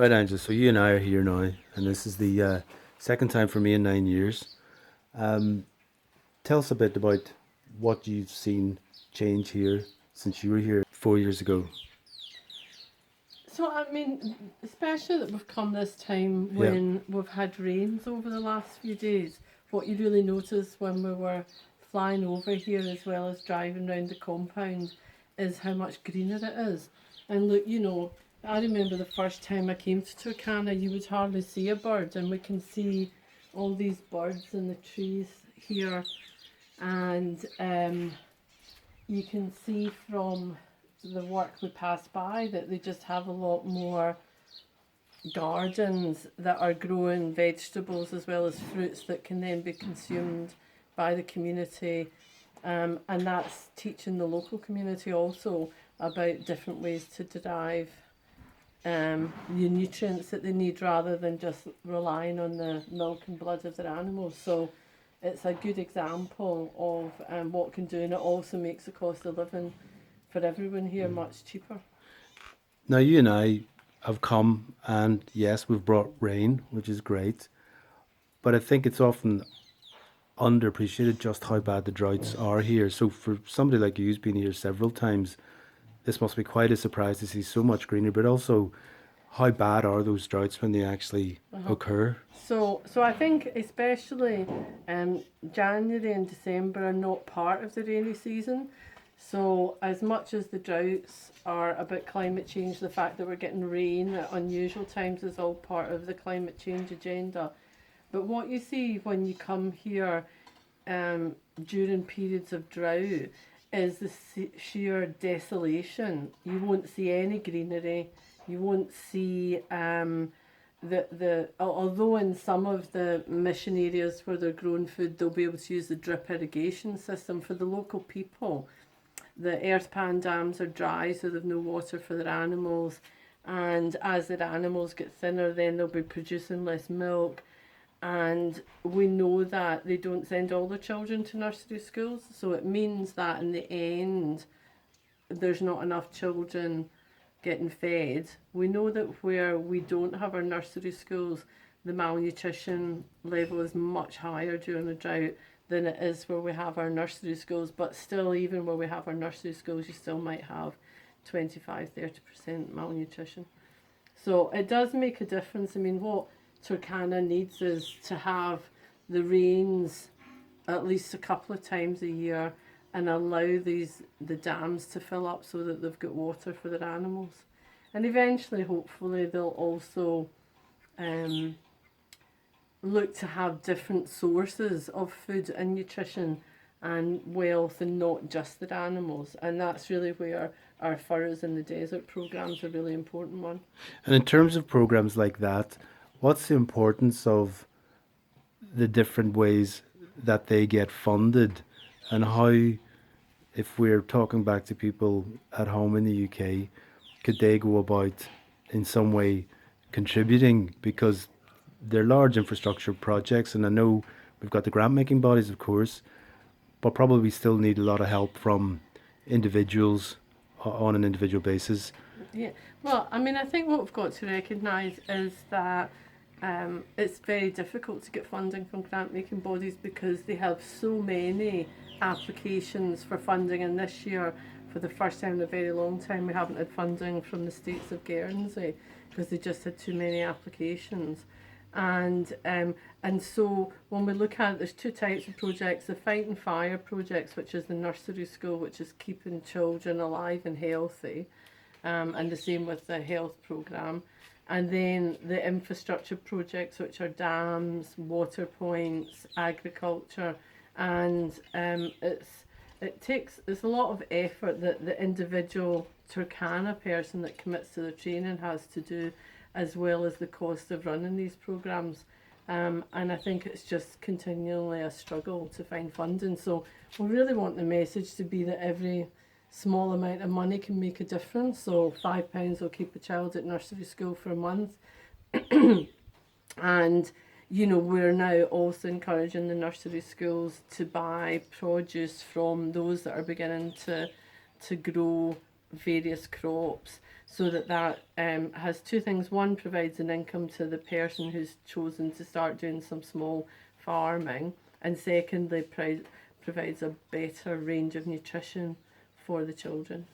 Right, Angela. So you and I are here now, and this is the second time for me in 9 years. Um, Tell us a bit about what you've seen change here since you were here 4 years ago. So, I mean, especially that we've come this time Yeah. when we've had rains over the last few days, what you really notice when we were flying over here as well as driving round the compound is how much greener it is. And look, I remember the first time I came to Turkana, you would hardly see a bird, and we can see all these birds in the trees here. And you can see from the work we pass by that they just have a lot more gardens that are growing vegetables as well as fruits that can then be consumed by the community. And that's teaching the local community also about different ways to derive the nutrients that they need rather than just relying on the milk and blood of their animals. So it's a good example of what it can do, and it also makes the cost of living for everyone here much cheaper. Now you and I have come, and yes, we've brought rain, which is great. But I think it's often underappreciated just how bad the droughts are here. So for somebody like you who's been here several times, this must be quite a surprise to see so much greenery. But also, how bad are those droughts when they actually Uh-huh. occur? So I think especially January and December are not part of the rainy season. So as much as the droughts are about climate change, the fact that we're getting rain at unusual times is all part of the climate change agenda. But what you see when you come here during periods of drought is the sheer desolation. You won't see any greenery. You won't see although in some of the mission areas where they're growing food, they'll be able to use the drip irrigation system. For the local people, the earth pan dams are dry, so they've no water for their animals. And as their animals get thinner, then they'll be producing less milk. And we know that they don't send all their children to nursery schools, so it means that in the end, there's not enough children getting fed. We know that where we don't have our nursery schools, the malnutrition level is much higher during the drought than it is where we have our nursery schools. But still, even where we have our nursery schools, you still might have 25-30% malnutrition. So it does make a difference. I mean, what Turkana needs is to have the rains at least a couple of times a year and allow the dams to fill up so that they've got water for their animals. And eventually, hopefully, they'll also um, look to have different sources of food and nutrition and wealth, and not just their animals. And that's really where our Furrows in the Desert program's a really important one. And in terms of programs like that, what's the importance of the different ways that they get funded, and how, if we're talking back to people at home in the UK, could they go about in some way contributing? Because they're large infrastructure projects, and I know we've got the grant making bodies, of course, but probably still need a lot of help from individuals on an individual basis. Yeah, well, I mean, I think what we've got to recognise is that it's very difficult to get funding from grant making bodies because they have so many applications for funding, and this year, for the first time in a very long time, we haven't had funding from the States of Guernsey because they just had too many applications. And so when we look at it, there's two types of projects: the Fight and Fire projects, which is the nursery school, which is keeping children alive and healthy, and the same with the health programme. And then the infrastructure projects, which are dams, water points, agriculture, and it's a lot of effort that the individual Turkana person that commits to the training has to do, as well as the cost of running these programs. And I think it's just continually a struggle to find funding. So we really want the message to be that every small amount of money can make a difference. So £5 will keep a child at nursery school for a month. And we're now also encouraging the nursery schools to buy produce from those that are beginning to grow various crops. so that has two things. One, provides an income to the person who's chosen to start doing some small farming, and secondly, provides a better range of nutrition for the children.